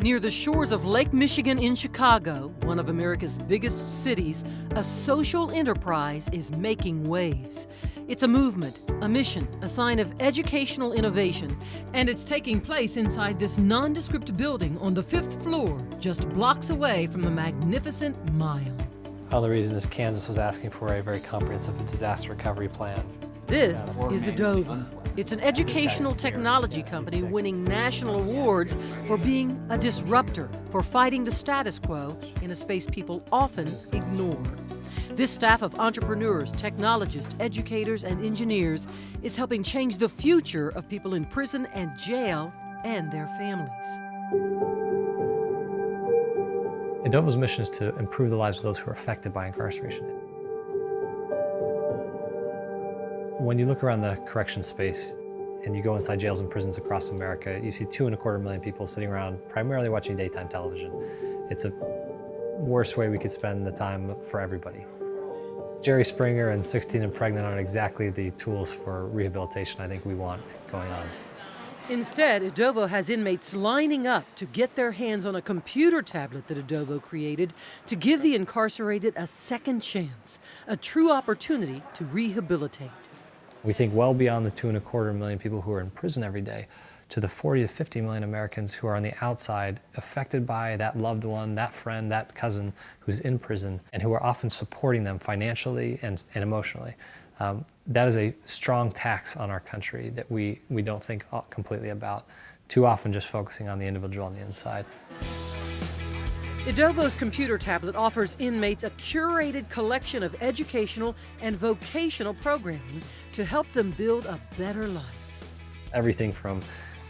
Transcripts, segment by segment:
Near the shores of Lake Michigan in Chicago, one of America's biggest cities, a social enterprise is making waves. It's a movement, a mission, a sign of educational innovation, and it's taking place inside this nondescript building on the 5th floor, just blocks away from the magnificent Mile. Another reason is Kansas was asking for a very comprehensive disaster recovery plan. This is Edovo. It's an educational technology company winning national awards for being a disruptor, for fighting the status quo in a space people often ignore. This staff of entrepreneurs, technologists, educators, and engineers is helping change the future of people in prison and jail and their families. Edovo's mission is to improve the lives of those who are affected by incarceration. When you look around the correction space and you go inside jails and prisons across America, you see 2.25 million people sitting around primarily watching daytime television. It's a worse way we could spend the time for everybody. Jerry Springer and 16 and Pregnant aren't exactly the tools for rehabilitation I think we want going on. Instead, Edovo has inmates lining up to get their hands on a computer tablet that Edovo created to give the incarcerated a second chance, a true opportunity to rehabilitate. We think well beyond the 2.25 million people who are in prison every day to the 40 to 50 million Americans who are on the outside affected by that loved one, that friend, that cousin who's in prison and who are often supporting them financially and emotionally. That is a strong tax on our country that we don't think completely about, too often just focusing on the individual on the inside. Edovo's computer tablet offers inmates a curated collection of educational and vocational programming to help them build a better life. Everything from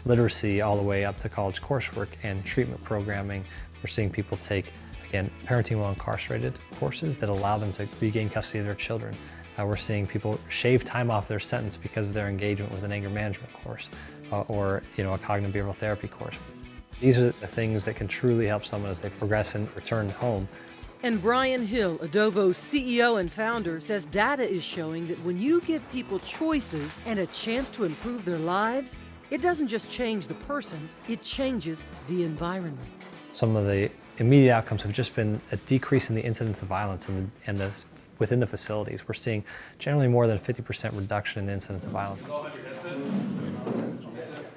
literacy all the way up to college coursework and treatment programming. We're seeing people take, again, parenting while incarcerated courses that allow them to regain custody of their children. We're seeing people shave time off their sentence because of their engagement with an anger management course or a cognitive behavioral therapy course. These are the things that can truly help someone as they progress and return home. And Brian Hill, Edovo's CEO and founder, says data is showing that when you give people choices and a chance to improve their lives, it doesn't just change the person, it changes the environment. Some of the immediate outcomes have just been a decrease in the incidence of violence within the facilities. We're seeing generally more than a 50% reduction in the incidence of violence.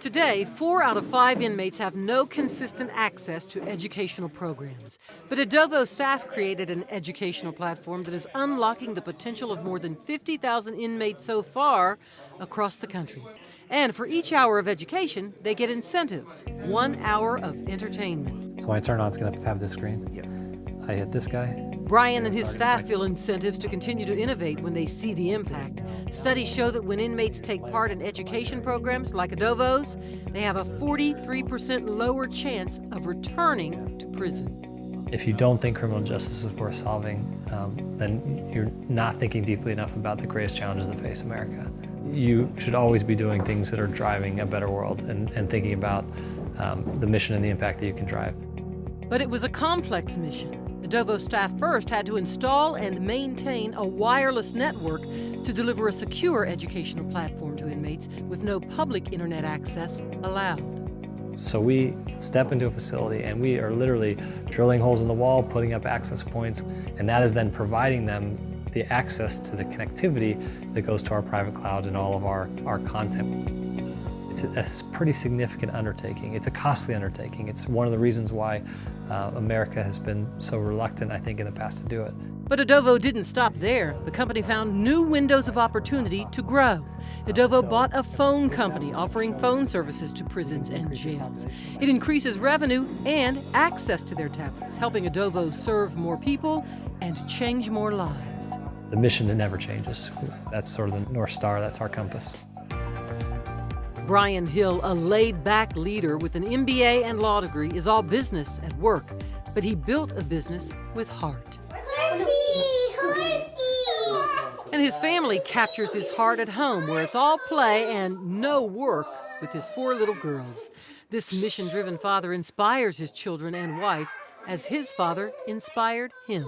Today, 4 out of 5 inmates have no consistent access to educational programs. But Edovo staff created an educational platform that is unlocking the potential of more than 50,000 inmates so far across the country. And for each hour of education, they get incentives, 1 hour of entertainment. So when I turn on, it's going to have this screen. Yep. I hit this guy. Brian and his staff feel incentives to continue to innovate when they see the impact. Studies show that when inmates take part in education programs like Edovo's, they have a 43% lower chance of returning to prison. If you don't think criminal justice is worth solving, then you're not thinking deeply enough about the greatest challenges that face America. You should always be doing things that are driving a better world and thinking about the mission and the impact that you can drive. But it was a complex mission. Edovo staff first had to install and maintain a wireless network to deliver a secure educational platform to inmates with no public internet access allowed. So we step into a facility and we are literally drilling holes in the wall, putting up access points, and that is then providing them the access to the connectivity that goes to our private cloud and all of our content. It's a pretty significant undertaking. It's a costly undertaking. It's one of the reasons why America has been so reluctant, I think, in the past to do it. But Edovo didn't stop there. The company found new windows of opportunity to grow. Edovo bought a phone company offering phone services to prisons and jails. It increases revenue and access to their tablets, helping Edovo serve more people and change more lives. The mission never changes. That's sort of the North Star. That's our compass. Brian Hill, a laid-back leader with an MBA and law degree, is all business at work, but he built a business with heart. And his family captures his heart at home, where it's all play and no work with his 4 little girls. This mission-driven father inspires his children and wife as his father inspired him.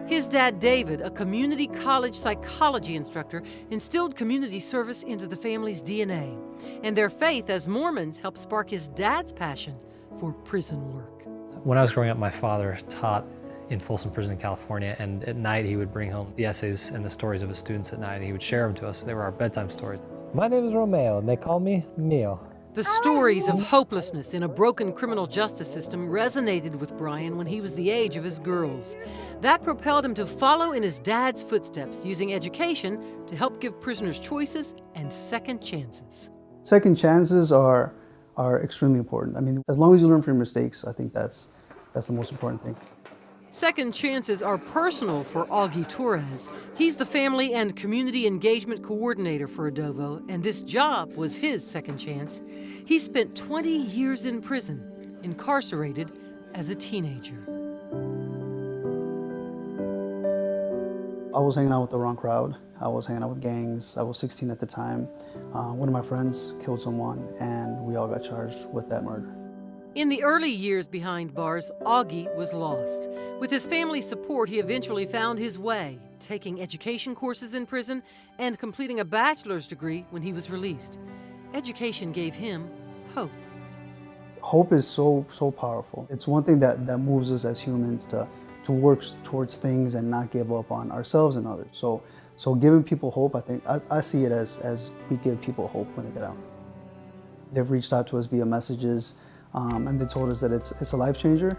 His dad, David, a community college psychology instructor, instilled community service into the family's DNA. And their faith as Mormons helped spark his dad's passion for prison work. When I was growing up, my father taught in Folsom Prison in California, and at night he would bring home the essays and the stories of his students at night, and he would share them to us. They were our bedtime stories. My name is Romeo, and they call me Mio. The stories of hopelessness in a broken criminal justice system resonated with Brian when he was the age of his girls. That propelled him to follow in his dad's footsteps, using education to help give prisoners choices and second chances. Second chances are extremely important. I mean, as long as you learn from your mistakes, I think that's the most important thing. Second chances are personal for Augie Torres. He's the family and community engagement coordinator for Edovo, and this job was his second chance. He spent 20 years in prison, incarcerated as a teenager. I was hanging out with the wrong crowd. I was hanging out with gangs. I was 16 at the time. One of my friends killed someone, and we all got charged with that murder. In the early years behind bars, Augie was lost. With his family's support, he eventually found his way, taking education courses in prison and completing a bachelor's degree when he was released. Education gave him hope. Hope is so powerful. It's one thing that moves us as humans to work towards things and not give up on ourselves and others. So giving people hope, I see it as we give people hope when they get out. They've reached out to us via messages, and they told us that it's a life changer.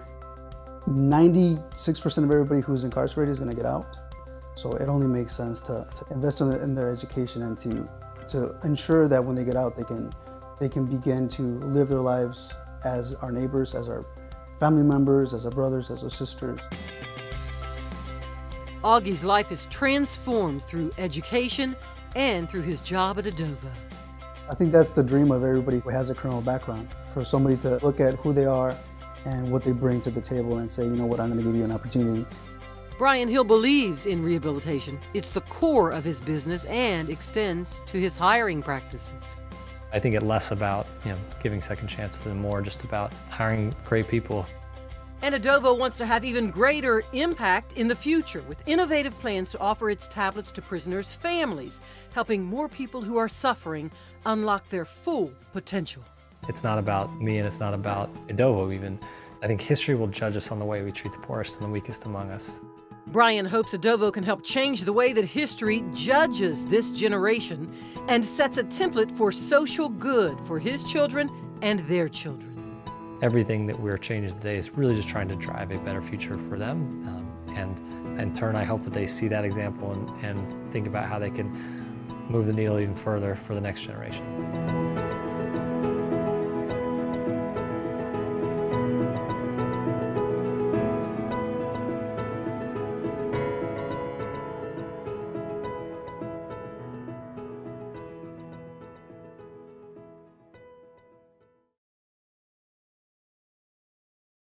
96% of everybody who's incarcerated is going to get out. So it only makes sense to invest in their education and to ensure that when they get out, they can begin to live their lives as our neighbors, as our family members, as our brothers, as our sisters. Augie's life is transformed through education and through his job at Edovo. I think that's the dream of everybody who has a criminal background, for somebody to look at who they are and what they bring to the table and say, you know what, I'm going to give you an opportunity. Brian Hill believes in rehabilitation. It's the core of his business and extends to his hiring practices. I think it's less about giving second chances and more just about hiring great people. And Edovo wants to have even greater impact in the future with innovative plans to offer its tablets to prisoners' families, helping more people who are suffering unlock their full potential. It's not about me and it's not about Edovo even. I think history will judge us on the way we treat the poorest and the weakest among us. Brian hopes Edovo can help change the way that history judges this generation and sets a template for social good for his children and their children. Everything that we're changing today is really just trying to drive a better future for them. And in turn, I hope that they see that example and think about how they can move the needle even further for the next generation.